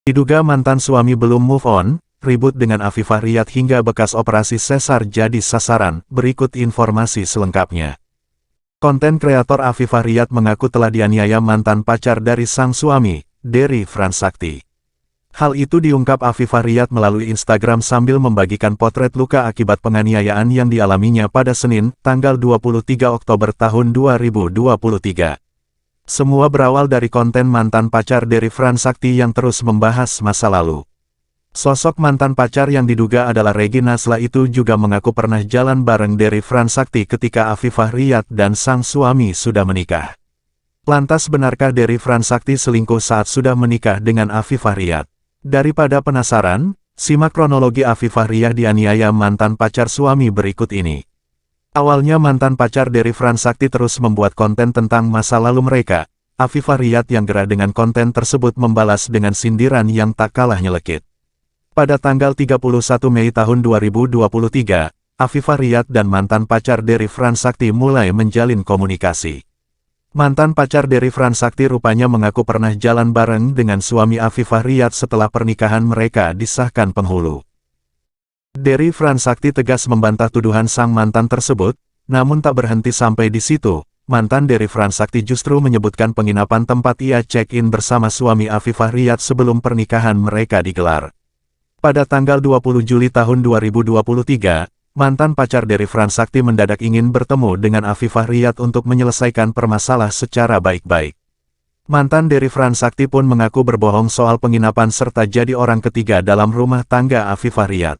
Diduga mantan suami belum move on, ribut dengan Afifah Riyad hingga bekas operasi sesar jadi sasaran. Berikut informasi selengkapnya. Konten kreator Afifah Riyad mengaku telah dianiaya mantan pacar dari sang suami, Dery Fransakti. Hal itu diungkap Afifah Riyad melalui Instagram sambil membagikan potret luka akibat penganiayaan yang dialaminya pada Senin, tanggal 23 Oktober tahun 2023. Semua berawal dari konten mantan pacar Dery Fransakti yang terus membahas masa lalu. Sosok mantan pacar yang diduga adalah Reggy Nazlah itu juga mengaku pernah jalan bareng Dery Fransakti ketika Afifah Riyad dan sang suami sudah menikah. Lantas benarkah Dery Fransakti selingkuh saat sudah menikah dengan Afifah Riyad? Daripada penasaran, simak kronologi Afifah Riyad dianiaya mantan pacar suami berikut ini. Awalnya mantan pacar Dery Fransakti terus membuat konten tentang masa lalu mereka. Afifah Riyad yang gerah dengan konten tersebut membalas dengan sindiran yang tak kalah nyelekit. Pada tanggal 31 Mei tahun 2023, Afifah Riyad dan mantan pacar Dery Fransakti mulai menjalin komunikasi. Mantan pacar Dery Fransakti rupanya mengaku pernah jalan bareng dengan suami Afifah Riyad setelah pernikahan mereka disahkan penghulu. Dery Fransakti tegas membantah tuduhan sang mantan tersebut, namun tak berhenti sampai di situ. Mantan Dery Fransakti justru menyebutkan penginapan tempat ia check-in bersama suami Afifah Riyad sebelum pernikahan mereka digelar. Pada tanggal 20 Juli tahun 2023, mantan pacar Dery Fransakti mendadak ingin bertemu dengan Afifah Riyad untuk menyelesaikan permasalahan secara baik-baik. Mantan Dery Fransakti pun mengaku berbohong soal penginapan serta jadi orang ketiga dalam rumah tangga Afifah Riyad.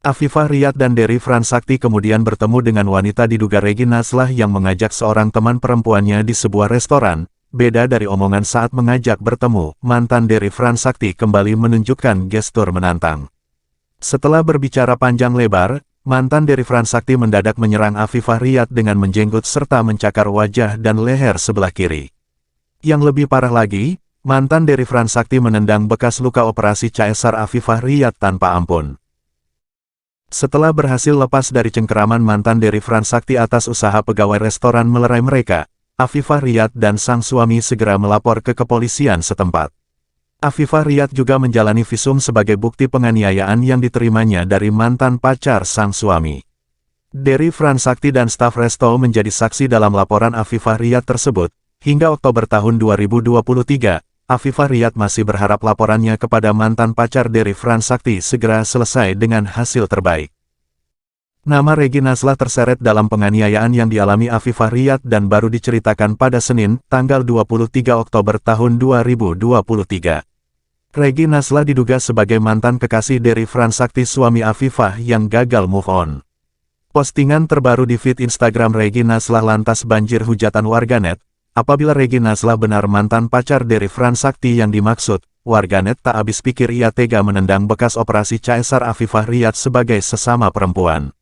Afifah Riyad dan Dery Fransakti kemudian bertemu dengan wanita diduga Reggy Nazlah yang mengajak seorang teman perempuannya di sebuah restoran. Beda dari omongan saat mengajak bertemu, mantan Dery Fransakti kembali menunjukkan gestur menantang. Setelah berbicara panjang lebar, mantan Dery Fransakti mendadak menyerang Afifah Riyad dengan menjenggot serta mencakar wajah dan leher sebelah kiri. Yang lebih parah lagi, mantan Dery Fransakti menendang bekas luka operasi sesar Afifah Riyad tanpa ampun. Setelah berhasil lepas dari cengkeraman mantan Dery Fransakti atas usaha pegawai restoran melerai mereka, Afifah Riyad dan sang suami segera melapor ke kepolisian setempat. Afifah Riyad juga menjalani visum sebagai bukti penganiayaan yang diterimanya dari mantan pacar sang suami. Dery Fransakti dan staf resto menjadi saksi dalam laporan Afifah Riyad tersebut. Hingga Oktober tahun 2023, Afifah Riyad masih berharap laporannya kepada mantan pacar Dery Fransakti segera selesai dengan hasil terbaik. Nama Reggy Nazlah terseret dalam penganiayaan yang dialami Afifah Riyad dan baru diceritakan pada Senin, tanggal 23 Oktober tahun 2023. Reggy Nazlah diduga sebagai mantan kekasih Dery Fransakti suami Afifah yang gagal move on. Postingan terbaru di feed Instagram Reggy Nazlah lantas banjir hujatan warganet. Apabila Reggy Nazlah benar mantan pacar Dery Fransakti yang dimaksud, warganet tak habis pikir ia tega menendang bekas operasi sesar Afifah Riyad sebagai sesama perempuan.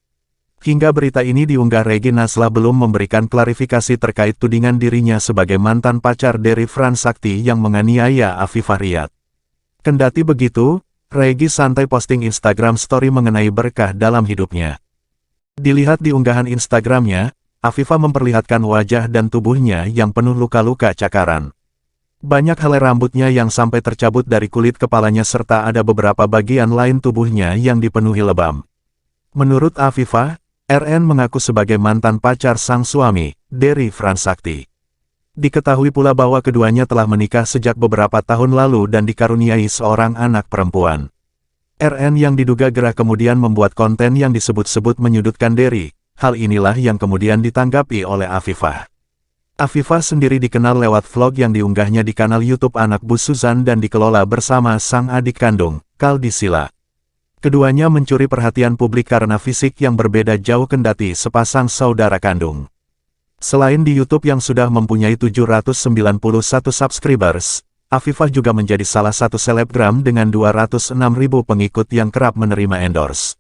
Hingga berita ini diunggah, Reggy Nazlah belum memberikan klarifikasi terkait tudingan dirinya sebagai mantan pacar Dery Fransakti yang menganiaya Afifah Riyad. Kendati begitu, Reggy santai posting Instagram story mengenai berkah dalam hidupnya. Dilihat di unggahan Instagramnya, Afifah memperlihatkan wajah dan tubuhnya yang penuh luka-luka cakaran. Banyak helai rambutnya yang sampai tercabut dari kulit kepalanya serta ada beberapa bagian lain tubuhnya yang dipenuhi lebam. Menurut Afifah, RN mengaku sebagai mantan pacar sang suami, Dery Fransakti. Diketahui pula bahwa keduanya telah menikah sejak beberapa tahun lalu dan dikaruniai seorang anak perempuan. RN yang diduga gerah kemudian membuat konten yang disebut-sebut menyudutkan Dery. Hal inilah yang kemudian ditanggapi oleh Afifah. Afifah sendiri dikenal lewat vlog yang diunggahnya di kanal YouTube anak Bu Suzan dan dikelola bersama sang adik kandung, Kaldi Sila. Keduanya mencuri perhatian publik karena fisik yang berbeda jauh kendati sepasang saudara kandung. Selain di YouTube yang sudah mempunyai 791 subscribers, Afifah juga menjadi salah satu selebgram dengan 206.000 pengikut yang kerap menerima endorse.